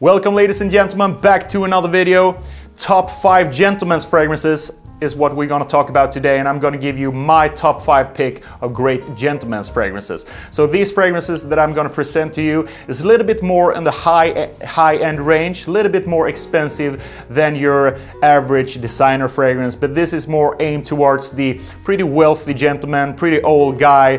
Welcome ladies and gentlemen back to another video. Top 5 gentlemen's fragrances is what we're gonna talk about today, and I'm gonna give you my top 5 pick of great gentlemen's fragrances. So these fragrances that I'm gonna present to you is a little bit more in the high-end range, a little bit more expensive than your average designer fragrance, but this is more aimed towards the pretty wealthy gentleman, pretty old guy,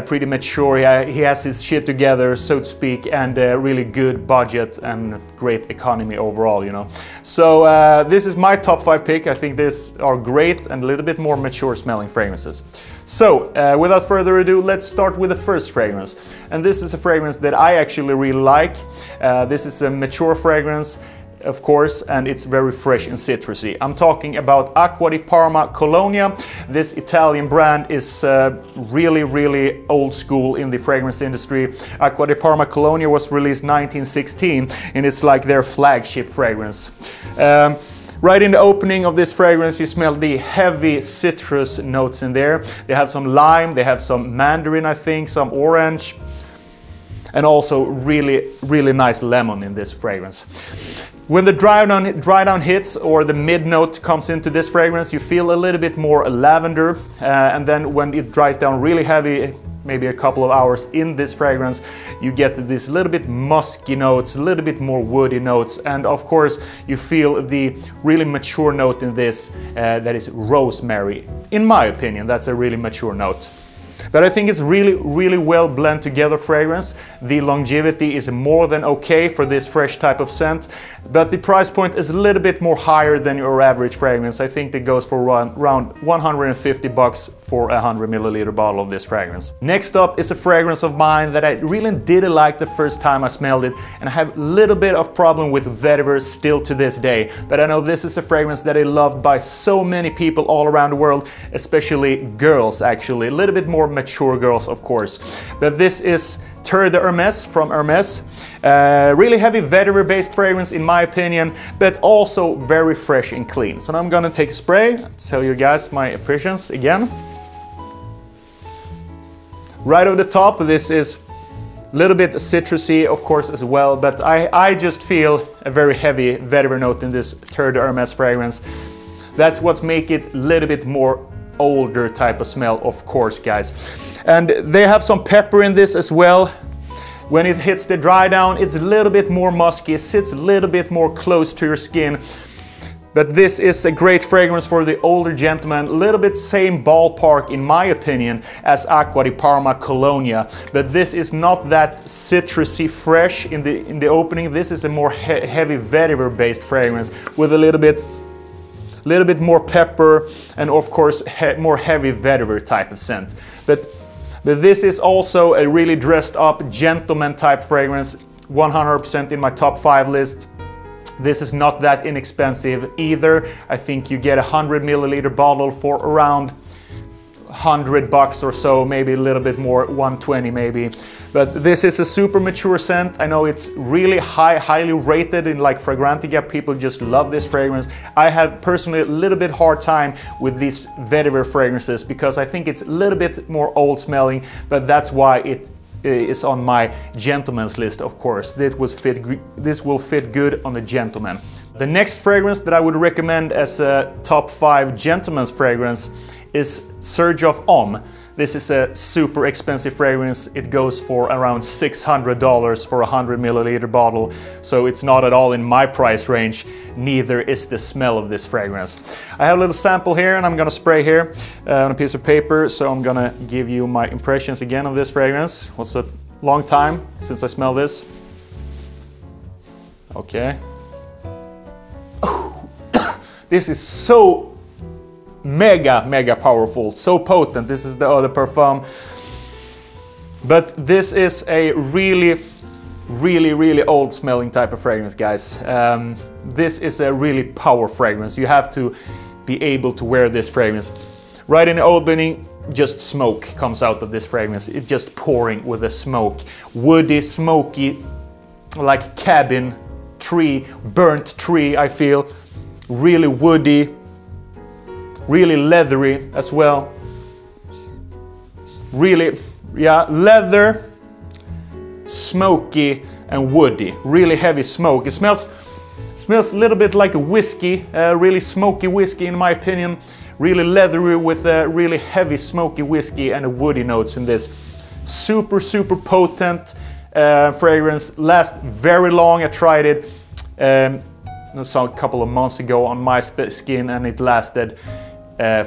pretty mature. He has his shit together, so to speak, and really good budget and great economy overall, you know. So this is my top 5 pick. I think these are great and a little bit more mature smelling fragrances. So without further ado, let's start with the first fragrance. And this is a fragrance that I actually really like. This is a mature fragrance, of course, and it's very fresh and citrusy. I'm talking about Acqua Di Parma Colonia. This Italian brand is really old school in the fragrance industry. Acqua Di Parma Colonia was released 1916 and it's like their flagship fragrance. Right in the opening of this fragrance, you smell the heavy citrus notes in there. They have some lime, they have some mandarin, I think, some orange, and also really nice lemon in this fragrance. When the dry down hits or the mid note comes into this fragrance, you feel a little bit more lavender, and then when it dries down really heavy, maybe a couple of hours in this fragrance, you get this little bit musky notes, a little bit more woody notes, and of course you feel the really mature note in this that is rosemary. In my opinion, that's a really mature note. But I think it's really well blend together fragrance. The longevity is more than okay for this fresh type of scent, but the price point is a little bit more higher than your average fragrance. I think that goes for around 150 bucks for a 100 milliliter bottle of this fragrance. Next up is a fragrance of mine that I really didn't like the first time I smelled it, and I have a little bit of problem with vetiver still to this day. But I know this is a fragrance that is loved by so many people all around the world, especially girls actually, a little bit more mature girls of course. But this is Terre de Hermes from Hermes. Really heavy vetiver based fragrance in my opinion, but also very fresh and clean. So now I'm gonna take a spray, tell you guys my impressions again. Right over the top, this is a little bit citrusy of course as well, but I just feel a very heavy vetiver note in this Terre de Hermes fragrance. That's what's make it a little bit more older type of smell, of course, guys. And they have some pepper in this as well. When it hits the dry down, it's a little bit more musky, it sits a little bit more close to your skin. But this is a great fragrance for the older gentleman, a little bit same ballpark in my opinion as Acqua Di Parma Colonia. But this is not that citrusy fresh in the opening. This is a more heavy vetiver based fragrance with a little bit more pepper and of course more heavy vetiver type of scent. But this is also a really dressed up gentleman type fragrance, 100% in my top 5 list. This is not that inexpensive either. I think you get a 100 milliliter bottle for around 100 bucks or so, maybe a little bit more, 120 maybe. But this is a super mature scent. I know it's really highly rated in like Fragrantica. People just love this fragrance. I have personally a little bit hard time with these vetiver fragrances because I think it's a little bit more old smelling, but that's why it is on my gentleman's list, of course. This will fit good on a gentleman. The next fragrance that I would recommend as a top 5 gentleman's fragrance is Xerjoff Homme. This is a super expensive fragrance. It goes for around $600 for a 100 milliliter bottle. So it's not at all in my price range. Neither is the smell of this fragrance. I have a little sample here and I'm gonna spray here on a piece of paper. So I'm gonna give you my impressions again of this fragrance. It was a long time since I smelled this. Okay. This is so mega powerful, so potent. This is the eau de parfum, but this is a really old smelling type of fragrance, guys. This is a really power fragrance. You have to be able to wear this fragrance. Right in the opening, just smoke comes out of this fragrance. It's just pouring with the smoke, woody, smoky, like cabin tree, burnt tree. I feel really woody, really leathery as well. Really, yeah, leather, smoky, and woody, really heavy smoke. It smells a little bit like a whiskey, really smoky whiskey in my opinion, really leathery with a really heavy smoky whiskey and a woody notes in this. Super potent fragrance, lasts very long. I tried it a couple of months ago on my skin and it lasted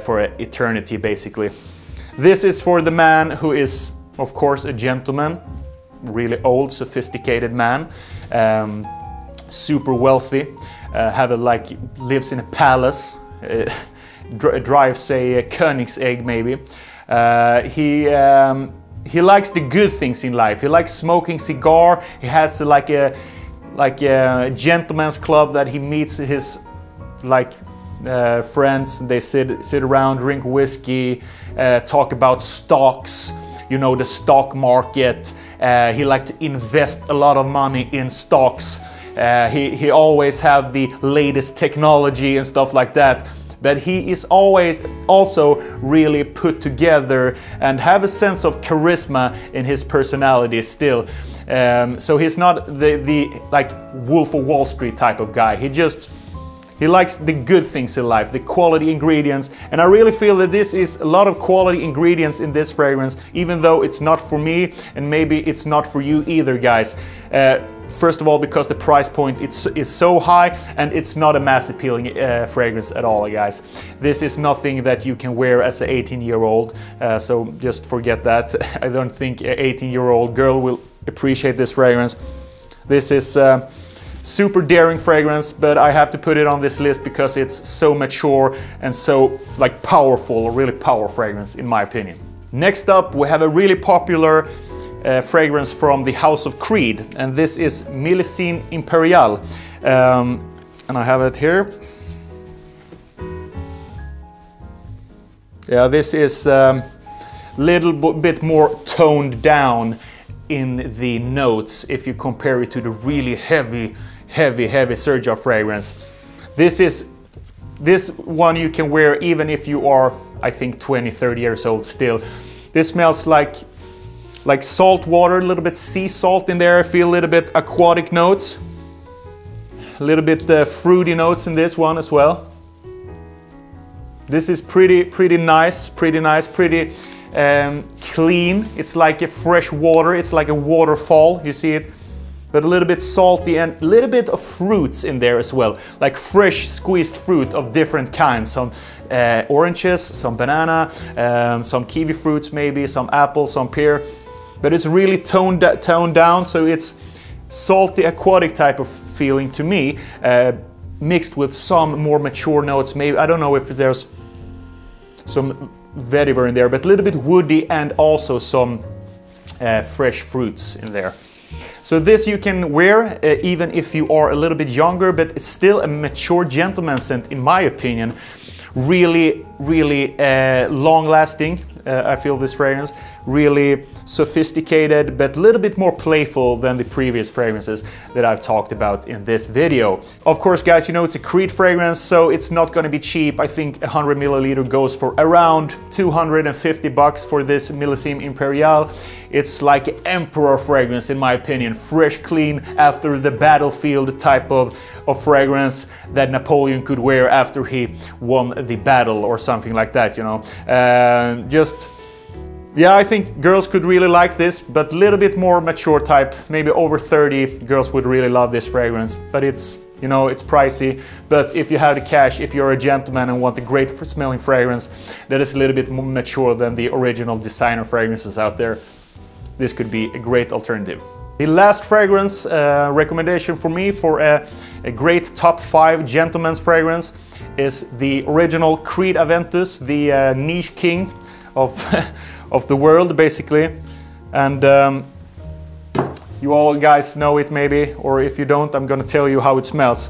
for an eternity basically. This is for the man who is of course a gentleman, really old, sophisticated man, super wealthy, lives in a palace, drives a Koenigsegg maybe. He likes the good things in life. He likes smoking cigar. He has like a gentleman's club that he meets his friends. They sit around, drink whiskey, talk about stocks, you know, the stock market. He likes to invest a lot of money in stocks. He always have the latest technology and stuff like that. But he is always also really put together and have a sense of charisma in his personality still. So he's not the like Wolf of Wall Street type of guy. He likes the good things in life, the quality ingredients. And I really feel that this is a lot of quality ingredients in this fragrance, even though it's not for me and maybe it's not for you either, guys. First of all, because the price point is so high and it's not a mass appealing fragrance at all, guys. This is nothing that you can wear as an 18-year-old, so just forget that. I don't think an 18-year-old girl will appreciate this fragrance. This is super daring fragrance, but I have to put it on this list because it's so mature and so like powerful, a really powerful fragrance in my opinion. Next up, we have a really popular fragrance from the House of Creed, and this is Millicent Imperial, and I have it here. Yeah, this is little bit more toned down in the notes if you compare it to the really heavy Xerjoff fragrance. This one you can wear even if you are, I think, 20-30 years old still. This smells like salt water, a little bit sea salt in there. I feel a little bit aquatic notes, a little bit fruity notes in this one as well. This is pretty nice, pretty clean. It's like a fresh water. It's like a waterfall. You see it, but a little bit salty and a little bit of fruits in there as well, like fresh squeezed fruit of different kinds. Some oranges, some banana, some kiwi fruits, maybe some apples, some pear. But it's really toned down, so it's salty aquatic type of feeling to me, mixed with some more mature notes. Maybe, I don't know if there's some vetiver in there, but a little bit woody and also some fresh fruits in there. So this you can wear even if you are a little bit younger, but it's still a mature gentleman scent in my opinion. Really long lasting. I feel this fragrance really sophisticated, but a little bit more playful than the previous fragrances that I've talked about in this video. Of course, guys, you know it's a Creed fragrance, so it's not going to be cheap. I think 100 milliliter goes for around 250 bucks for this Millicent Imperial. It's like an emperor fragrance in my opinion, fresh, clean, after the battlefield type of fragrance that Napoleon could wear after he won the battle or something like that, you know. Yeah, I think girls could really like this, but a little bit more mature type, maybe over 30 girls would really love this fragrance. But it's, you know, it's pricey. But if you have the cash, if you're a gentleman and want a great smelling fragrance that is a little bit more mature than the original designer fragrances out there, this could be a great alternative. The last fragrance recommendation for me for a great top 5 gentleman's fragrance is the original Creed Aventis, the niche king of the world, basically. And you all guys know it maybe, or if you don't, I'm gonna tell you how it smells.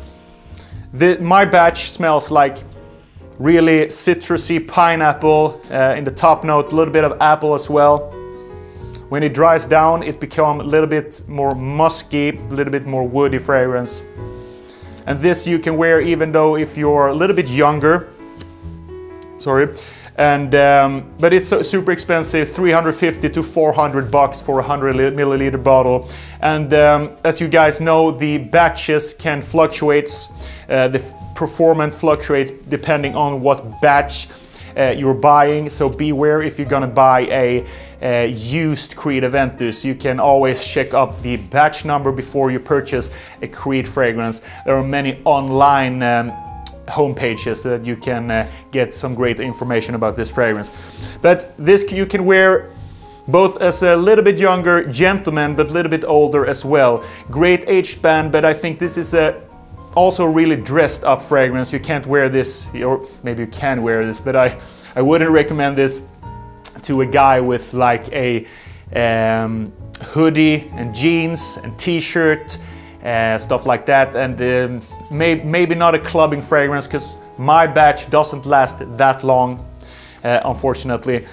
My batch smells like really citrusy pineapple in the top note, a little bit of apple as well. When it dries down, it becomes a little bit more musky, a little bit more woody fragrance. And this you can wear even though if you're a little bit younger. Sorry. And but it's super expensive, 350 to 400 bucks for a 100 milliliter bottle. And as you guys know, the batches can fluctuate. The performance fluctuates depending on what batch you're buying. So beware if you're gonna buy a used Creed Aventis. You can always check up the batch number before you purchase a Creed fragrance. There are many online homepages that you can get some great information about this fragrance. But this you can wear both as a little bit younger gentleman, but a little bit older as well. Great age span, but I think this is a also really dressed up fragrance. You can't wear this, or maybe you can wear this, but I wouldn't recommend this to a guy with like a hoodie and jeans and t-shirt, stuff like that. And maybe not a clubbing fragrance, because my batch doesn't last that long, unfortunately.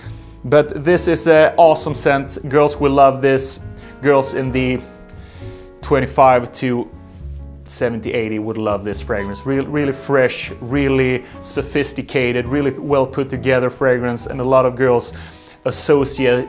But this is an awesome scent. Girls will love this. Girls in the 25 to 70, 80 would love this fragrance. Really fresh, really sophisticated, really well put together fragrance, and a lot of girls associate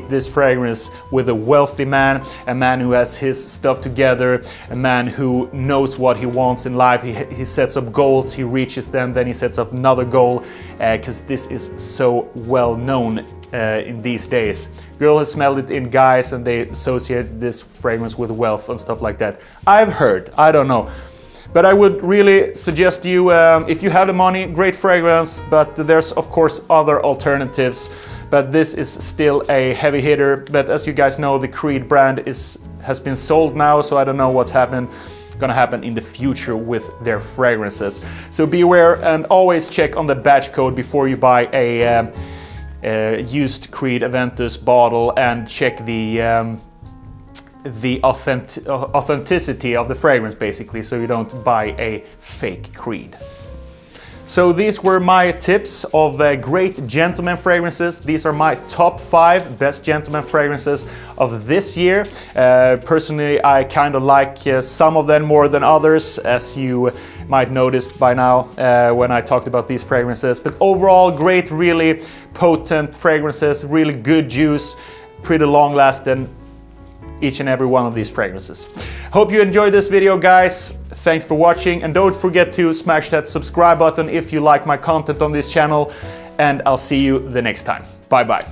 this fragrance with a wealthy man, a man who has his stuff together, a man who knows what he wants in life. He sets up goals, he reaches them, then he sets up another goal, because this is so well known in these days. Girls have smelled it in guys and they associate this fragrance with wealth and stuff like that. I've heard, I don't know. But I would really suggest you, if you have the money, great fragrance, but there's of course other alternatives. But this is still a heavy hitter. But as you guys know, the Creed brand has been sold now, so I don't know what's gonna happen in the future with their fragrances. So beware and always check on the batch code before you buy a used Creed Aventis bottle, and check the authenticity of the fragrance, basically, so you don't buy a fake Creed. So these were my tips of great gentleman fragrances. These are my top 5 best gentleman fragrances of this year. Personally, I kind of like some of them more than others, as you might notice by now when I talked about these fragrances. But overall, great, really potent fragrances, really good juice, pretty long lasting, each and every one of these fragrances. Hope you enjoyed this video, guys. Thanks for watching, and don't forget to smash that subscribe button if you like my content on this channel, and I'll see you the next time. Bye bye.